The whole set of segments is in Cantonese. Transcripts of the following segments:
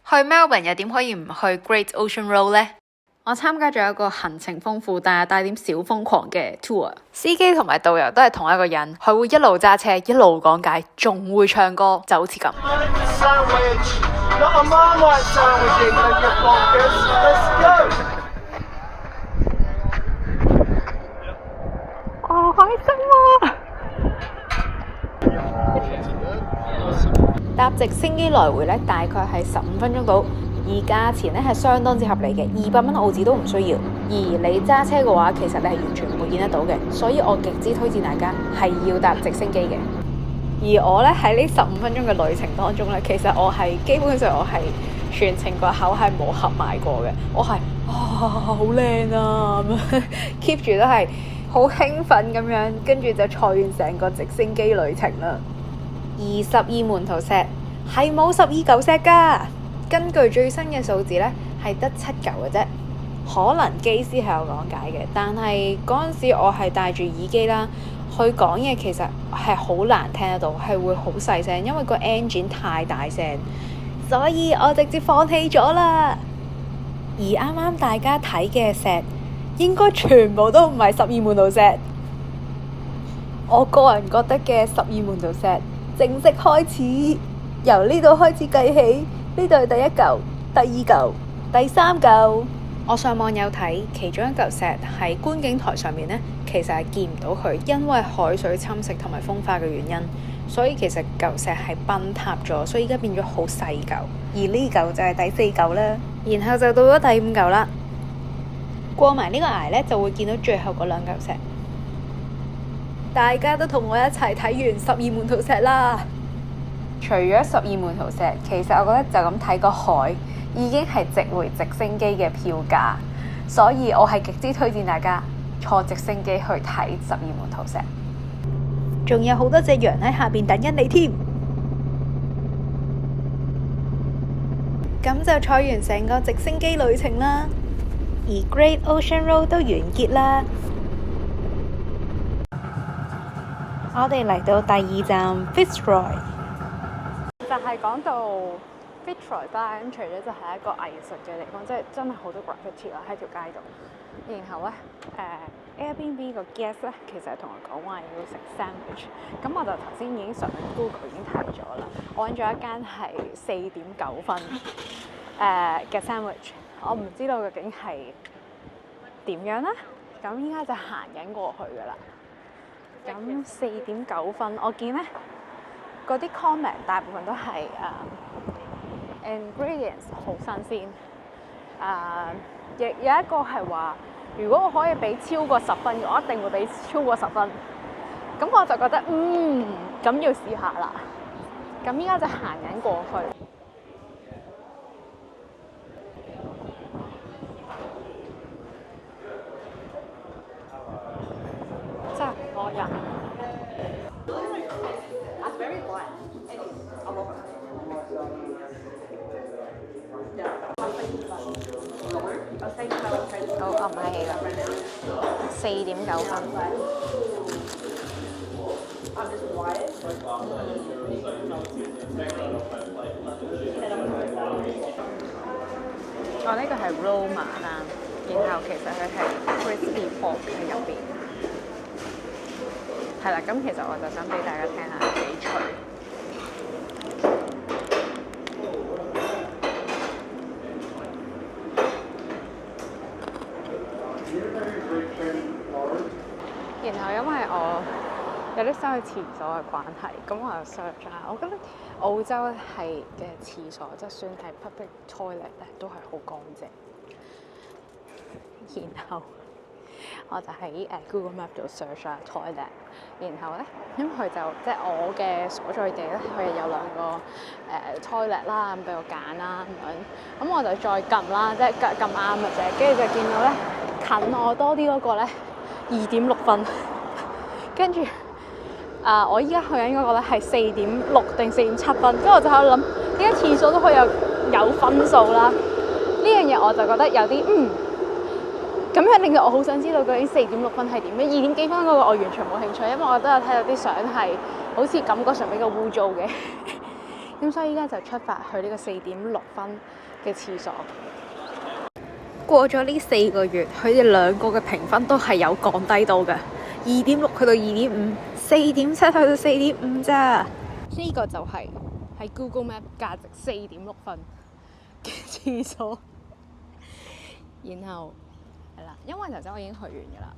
去 Melbourne 又點可以唔去 Great Ocean Road 呢？我參加咗一個行程豐富但係帶點小瘋狂嘅 tour， 司機同埋導遊都係同一個人，佢會一路揸車一路講解，仲會唱歌，就好似咁。好開心啊！搭直升機來回咧，大概係15分鐘到，而價錢咧係相當之合理嘅，200蚊澳紙都唔需要。而你揸車嘅話，其實你係完全唔會見得到嘅，所以我極之推薦大家係要搭直升機嘅。而我咧喺呢15分鐘嘅旅程當中咧，其實我係基本上我係全程個口係冇合埋過嘅，我係好靚啊咁樣 keep 住都係好興奮咁樣，跟住就坐完成個直升機旅程啦。而12門徒石係冇12嚿石噶，根據最新嘅數字呢係得7嚿嘅啫。可能機師係有講解嘅，但係嗰陣時我係戴住耳機啦，佢講嘢其實係好難聽得到，係會好細聲，因為個 engine 太大聲，所以我直接放棄咗啦。而啱啱大家睇嘅石應該全部都唔係12門徒石，我個人覺得嘅12門徒石正式開始，由呢度開始計起，呢度係第1嚿、第2嚿、第3嚿。我上網有睇，其中一嚿石喺觀景台上面呢，其實係見唔到佢，因為海水侵蝕同埋風化嘅原因，所以其實嚿石係崩塌咗，所以而家變咗好細嚿。而呢嚿就係第4嚿啦，然後就到咗第5嚿啦。過埋呢個崖呢，就會見到最後嗰2嚿石。大家都同我一齊睇完12門徒石啦。除咗12門徒石，其實我覺得就咁睇個海已經係值回直升機嘅票價，所以我係極之推薦大家坐直升機去睇12門徒石。仲有好多隻羊喺下邊等緊你添。咁就坐完成個直升機旅程啦，而 Great Ocean Road 都完結啦。我哋嚟到第2站 Fitzroy， 就係講到 Fitzroy 啦，咁除咗就係一個藝術嘅地方，即係真係好多 graffiti 啦喺條街度。然後咧Airbnb 個 guest 咧，其實係同我講話要食 sandwich， 咁我就頭先已經上 Google 已經睇咗啦，我揾咗一間係4.9分嘅 sandwich， 我唔知道究竟係點樣啦。咁依家就行緊過去噶啦。咁4.9分，我見咧嗰啲 comment 大部分都係ingredients 好新鮮，亦有一個係話，如果我可以俾超過10分，我一定會俾超過10分。咁我就覺得咁要試下啦。咁依家就行緊過去。真係好多人。好，我唔係啦，4.9分。我呢個係 Roma 啦，然後其實佢係 crispy pork 喺入邊。係啦，咁其實我就想俾大家聽下幾脆。然後因為我有啲想去廁所嘅關係，咁我就 search 下，我覺得澳洲係嘅廁所，即係算係 public toilet 咧，都係好乾淨。然後我就喺Google Map 度 search 下 toilet， 然後咧，因為佢就即係我嘅所在地咧，佢有2個toilet 啦，咁俾我揀啦咁樣，咁我就再撳啦，即係撳啱嘅啫，跟住就見到咧近我多啲嗰個咧2.6分，跟住我依家去緊嗰個咧係4.6定4.7分，跟住我就喺度諗，點解廁所都可以有分數啦？呢樣嘢我就覺得有啲咁樣令到我好想知道究竟4.6分係點樣，2點幾分嗰個我完全冇興趣，因為我都有睇到啲相係好似感覺上比較污糟嘅。咁所以依家就出發去呢個4.6分嘅廁所。過咗呢4個月，佢哋兩個嘅評分都係有降低到嘅，2.6去到2.5，4.7去到4.5咋。呢個就係喺 Google Map 價值4.6分嘅廁所。然後係啦，因為頭先我已經去完㗎啦，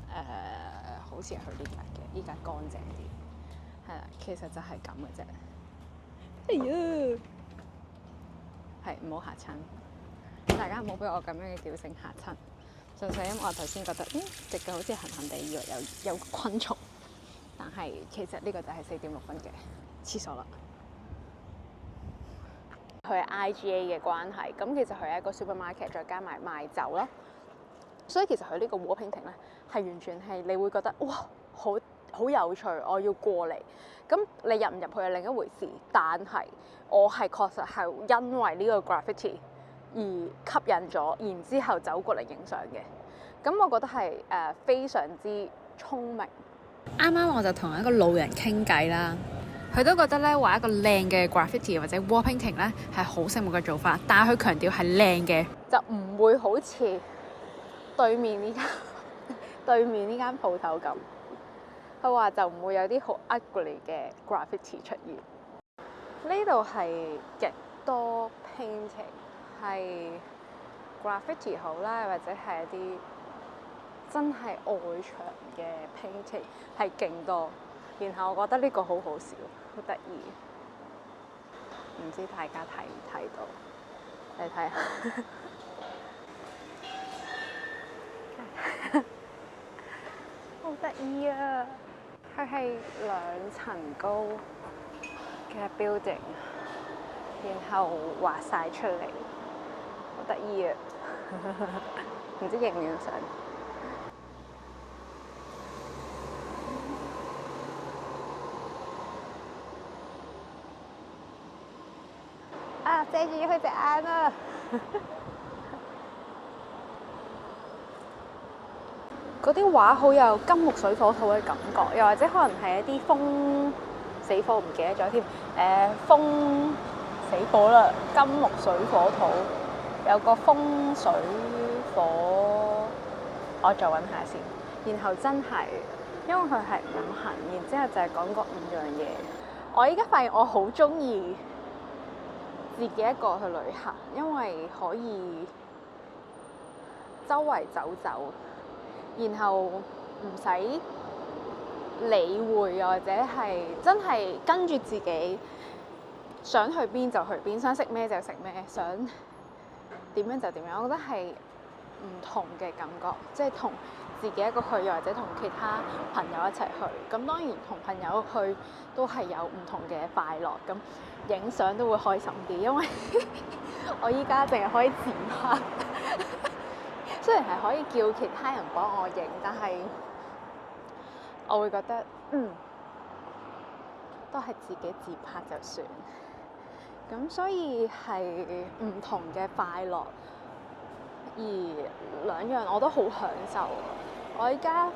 好似係去呢間嘅，呢間乾淨啲。係啦，其實就係咁嘅啫。哎呀，係唔好嚇親，大家唔好俾我咁樣嘅叫聲嚇親。純粹因為我頭先覺得，直嘅好似痕痕地，以為有昆蟲，但係其實呢個就係4.6分嘅廁所啦。佢係 IGA 嘅關係，咁其實佢係一個 supermarket， 再加埋賣酒啦。所以其實佢呢個 Warpington 咧，係完全係你會覺得哇，好有趣，我要過嚟。咁你入唔入去係另一回事，但係我係確實係因為呢個 graffiti 而吸引咗，然之後走過嚟影相嘅。咁我覺得係非常之聰明。啱啱我就同一個路人傾偈啦，佢都覺得咧畫一個靚嘅 graffiti 或者 wall painting 咧係好醒目嘅做法，但係佢強調係靚嘅，就唔會好似對面呢間鋪頭咁。佢話就唔會有啲好 ugly 嘅 graffiti 出現。呢度係極多 painting， 係 graffiti 好啦，或者係一啲真係外牆嘅 painting 係勁多。然後我覺得呢個好好笑，好得意。唔知大家睇唔睇到？你睇下。好得意啊！佢係2層高嘅 building， 然後畫晒出嚟，好得意啊！唔知影唔影相？啊！遮住佢隻眼啊！嗰啲畫好有金木水火土嘅感覺，又或者可能係一啲風死火，唔記得咗添。風死火啦，金木水火土，有個風水火，我再揾下先。然後真係，因為佢係5行，然之後就係講嗰5樣嘢。我依家發現我好中意自己一個去旅行，因為可以周圍走走。然後唔使理會，或者係真係跟住自己想去邊就去邊，想食咩就食咩，想點樣就點樣。我覺得係唔同嘅感覺，即係同自己一個去，又或者同其他朋友一齊去。咁當然同朋友去都係有唔同嘅快樂，咁影相都會開心啲，因為我依家淨係可以自拍。雖然係可以叫其他人幫我影，但係我會覺得都係自己自拍就算。咁所以係唔同嘅快樂，而2樣我都好享受。我依家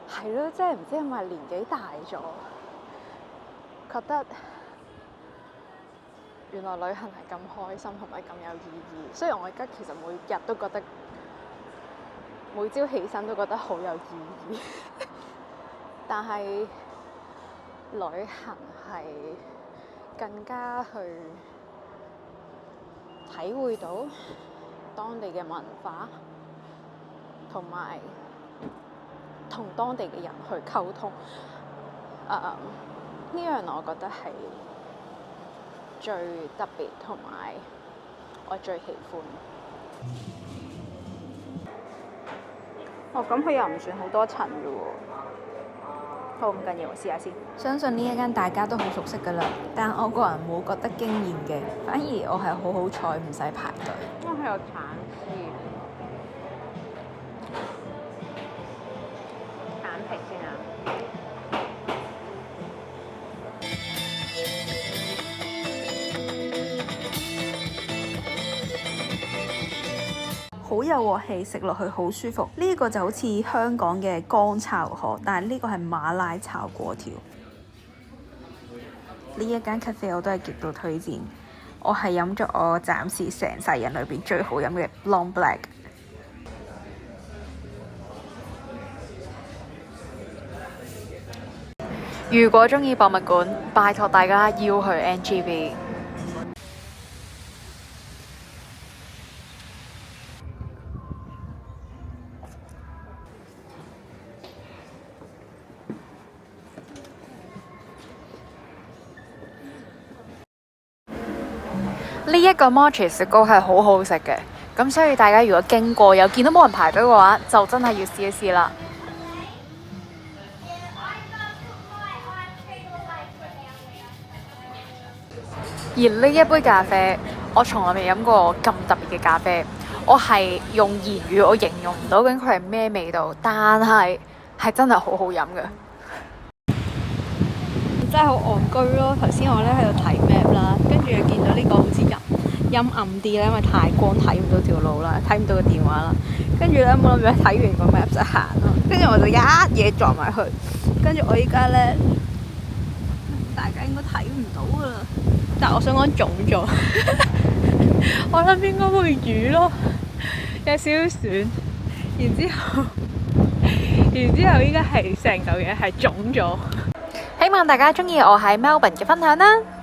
係咯，即係唔知係咪年紀大咗，覺得原來旅行係咁開心同埋咁有意義。雖然我而家其實每日都覺得，每朝起身都覺得好有意義，但係旅行係更加去體會到當地嘅文化，同埋同當地嘅人去溝通。呢樣我覺得係最特別，同埋我最喜歡。咁佢又唔算好多層嘅喎。好，唔緊要，我試下先。相信呢一間大家都好熟悉㗎啦，但我個人冇覺得驚豔嘅，反而我係好彩，唔使排隊。因為佢有橙絲，橙皮先啊。好有鑊氣，食落去好舒服。呢個就好似香港嘅乾炒河，但係呢個係馬拉炒粿條。呢一間 cafe 我都係極度推薦。我係飲咗我暫時成世人裏邊最好飲嘅 Long Black。如果鍾意博物館，拜託大家要去 NGV。呢一個 mochi 雪糕係好好食嘅，咁所以大家如果經過有見到冇人排隊嘅話，就真係要試一試啦。而呢一杯咖啡，我從來未飲過咁特別嘅咖啡。我係用言語我形容唔到究竟佢係咩味道，但係真係好好飲嘅。真係好戇居咯！頭先我咧喺度睇 map 啦，跟住又見到呢個好似陰暗啲咧，因為太光睇唔到條路啦，睇唔到個電話啦。跟住咧冇諗住睇完個 map 就行咯，跟住我就一嘢撞埋去。跟住我依家咧，大家應該睇唔到噶啦，但係我想講腫咗，我諗應該會瘀咯，有少少損。然之後依家係成嚿嘢係腫咗。希望大家鍾意我喺 Melbourne 嘅分享啦〜